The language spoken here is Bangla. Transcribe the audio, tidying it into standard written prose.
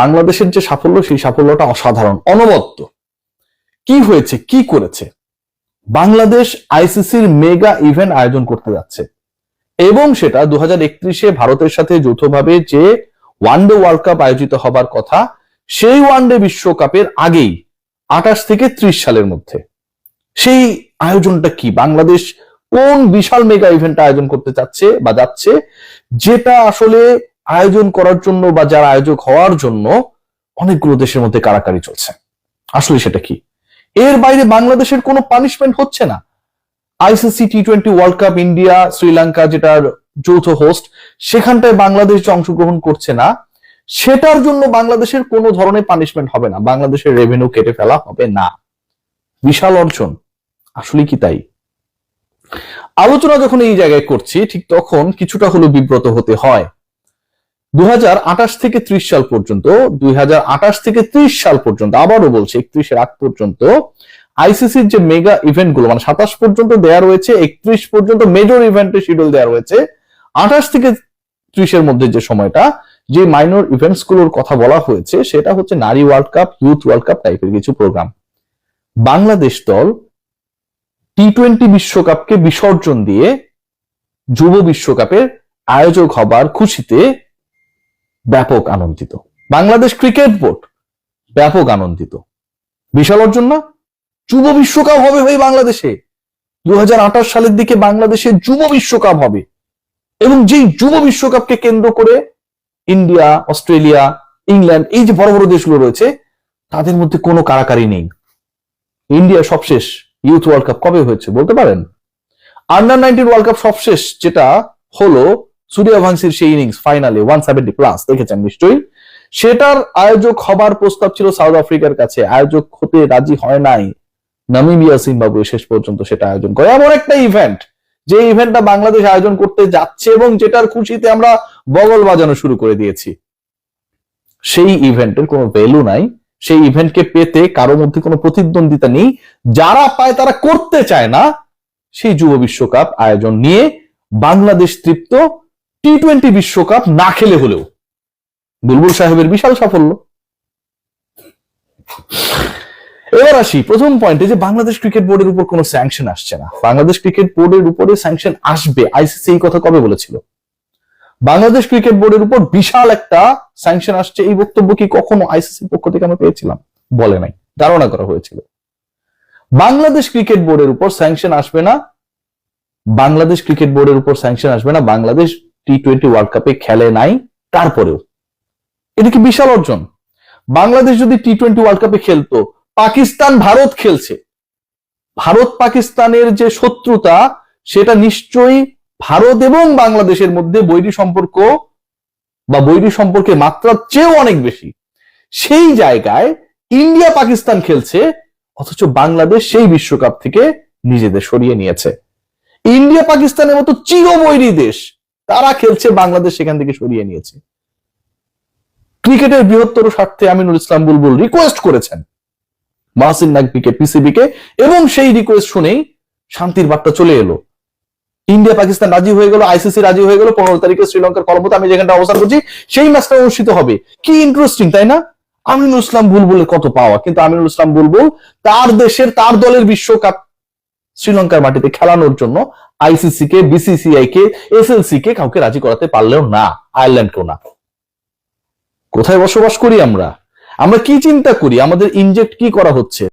বাংলাদেশের যে সাফল্য, সেই সাফল্যটা অসাধারণ, অনবদ্য। কি হয়েছে, কি করেছে? বাংলাদেশ আইসিসির মেগা ইভেন্ট আয়োজন করতে যাচ্ছে এবং সেটা 2031-এ ভারতের সাথে যৌথভাবে যে ওয়ানডে ওয়ার্ল্ড কাপ আয়োজিত হবার কথা, সেই ওয়ানডে বিশ্বকাপের আগেই 28 থেকে 30 সালের মধ্যে। সেই আয়োজনটা কি? বাংলাদেশ কোন বিশাল মেগা ইভেন্ট আয়োজন করতে চাচ্ছে বা যাচ্ছে, যেটা আসলে আয়োজন করার জন্য বা যারা আয়োজক হওয়ার জন্য অনেকগুলো দেশের মধ্যে কারাকারি চলছে। আসলে সেটা কি? এর বাইরে বাংলাদেশের কোনো পানিশমেন্ট হচ্ছে না। আইসিসি টি-20 ওয়ার্ল্ড কাপ ইন্ডিয়া শ্রীলঙ্কা যেটার যৌথ হোস্ট, সেখানটায় বাংলাদেশ যে অংশগ্রহণ করছে না, সেটার জন্য বাংলাদেশের কোনো ধরনের পানিশমেন্ট হবে না, বাংলাদেশের রেভিনিউ কেটে ফেলা হবে না। বিশাল অর্জন, আসলে কি তাই? আলোচনা যখন এই জায়গায় করছি, ঠিক তখন কিছুটা হলেও বিব্রত হতে হয়। 2028 থেকে 30 সাল পর্যন্ত, 2028 থেকে 30 সাল পর্যন্ত, আবারও বলছি 31-এর আগ পর্যন্ত আইসিসির যে মেগা ইভেন্ট গুলো, মানে 27 পর্যন্ত দেয়া রয়েছে, 31 পর্যন্ত মেজর ইভেন্টের শিডিউল দেওয়া রয়েছে, 28 থেকে 30 এর মধ্যে যে সময়টা, যে মাইনর ইভেন্টস গুলোর কথা বলা হয়েছে, সেটা হচ্ছে নারী world cup, youth world cup টাইপের কিছু প্রোগ্রাম। বাংলাদেশ দল টি-20 বিশ্বকাপকে বিসর্জন দিয়ে যুব বিশ্বকাপের আয়োজক হবার খুশিতে ব্যাপক আনন্দিত। বাংলাদেশ ক্রিকেট বোর্ড ব্যাপক আনন্দিত। বিশাল অর্জন না? যুব বিশ্বকাপ হবে ভাই বাংলাদেশে। 2028 সালের দিকে বাংলাদেশে যুব বিশ্বকাপ হবে, এবং যেই যুব বিশ্বকাপকে কেন্দ্র করে ইন্ডিয়া, অস্ট্রেলিয়া, ইংল্যান্ড, এই যে বড় বড় দেশগুলো রয়েছে, তাদের মধ্যে কোনো কারাকারি নেই। ইন্ডিয়া সবশেষ ইউথ ওয়ার্ল্ড কাপ কবে হয়েছে বলতে পারেন? আন্ডার-19 ওয়ার্ল্ড কাপ সবশেষ যেটা হলো, সূর্যবংশীর সেই ইনিংস ফাইনালে 170+ দেখেছেন নিশ্চয়ই, সেটার আয়োজক হবার প্রস্তাব ছিল সাউথ আফ্রিকার কাছে, আয়োজক হতে রাজি হয় নাই নামিবিয়া, জিম্বাবুয়ে শেষ পর্যন্ত সেটা আয়োজন করে। এমন একটা ইভেন্ট, যে ইভেন্টটা বাংলাদেশ আয়োজন করতে যাচ্ছে এবং যেটার খুশিতে আমরা বগল বাজানো শুরু করে দিয়েছি, সেই ইভেন্টের কোনো ভ্যালু নাই। সেই ইভেন্টকে পেতে কারো মধ্যে কোনো প্রতিদ্বন্দ্বিতা নেই, যারা পায় তারা করতে চায় না। সেই যুব বিশ্বকাপ আয়োজন নিয়ে বাংলাদেশ তৃপ্ত, টি-20 বিশ্বকাপ না খেলে হলেও। বুলবুল সাহেবের বিশাল সাফল্য। এবার আসি প্রথম পয়েন্টে, যে বাংলাদেশ ক্রিকেট বোর্ডের উপর কোনো স্যাংশন আসছে না। বাংলাদেশ ক্রিকেট বোর্ডের উপরে স্যাংশন আসবে, আইসিসি এই কথা কবে বলেছিল? বাংলাদেশ ক্রিকেট বোর্ডের উপর বিশাল একটা স্যাংশন আসছে, এই বক্তব্য কি কখনো আইসিসির পক্ষ থেকে আমরা পেয়েছিলাম? বলে নাই, ধারণা করা হয়েছিল। বাংলাদেশ ক্রিকেট বোর্ডের উপর স্যাংশন আসবে না, বাংলাদেশ ক্রিকেট বোর্ডের উপর স্যাংশন আসবে না, বাংলাদেশ টি-20 ওয়ার্ল্ড কাপে খেলে নাই, তারপরেও এটা কি বিশাল অর্জন? বাংলাদেশ যদি টি-20 ওয়ার্ল্ড কাপে খেলতো, পাকিস্তান ভারত খেলছে, ভারত পাকিস্তানের যে শত্রুতা, সেটা নিশ্চয়ই ভারত এবং বাংলাদেশের মধ্যে বৈরী সম্পর্ক বা বৈরী সম্পর্কের মাত্রা চেয়েও অনেক বেশি। সেই জায়গায় ইন্ডিয়া পাকিস্তান খেলছে, অথচ বাংলাদেশ সেই বিশ্বকাপ থেকে নিজেদের সরিয়ে নিয়েছে। ইন্ডিয়া পাকিস্তানের মতো চিরবৈরী দেশ, তারা খেলছে, বাংলাদেশ সেখান থেকে সরিয়ে নিয়েছে। ক্রিকেটের বৃহত্তর স্বার্থে আমিনুল ইসলাম বুলবুল রিকোয়েস্ট করেছেন মাহসিন নাকভিকে, পিসিবিকে, এবং সেই রিকোয়েস্ট শুনেই শান্তির বার্তা চলে এলো। ইন্ডিয়া পাকিস্তান রাজি হয়ে গেল, আইসিসি রাজি হয়ে গেল, 15 তারিখে শ্রীলঙ্কার কলম্বোতে আমি যেখানটা অবস্থান করছি, সেই ম্যাচটা অনুষ্ঠিত হবে। কি ইন্টারেস্টিং, তাই না? আমিনুল ইসলাম বুলবুলের কত পাওয়া, কিন্তু আমিনুল ইসলাম বুলবুল তার দেশের, তার দলের বিশ্বকাপ শ্রীলঙ্কার মাটিতে খেলানোর জন্য আইসিসি কে, বিসিসিআই কে, এসএলসি কে কাউকে রাজি করাতে পারলেও না, আয়ারল্যান্ডকেও না। কোথায় বসবাস করি আমরা? আমরা কি চিন্তা করি? আমাদের ইনজেক্ট কি করা হচ্ছে?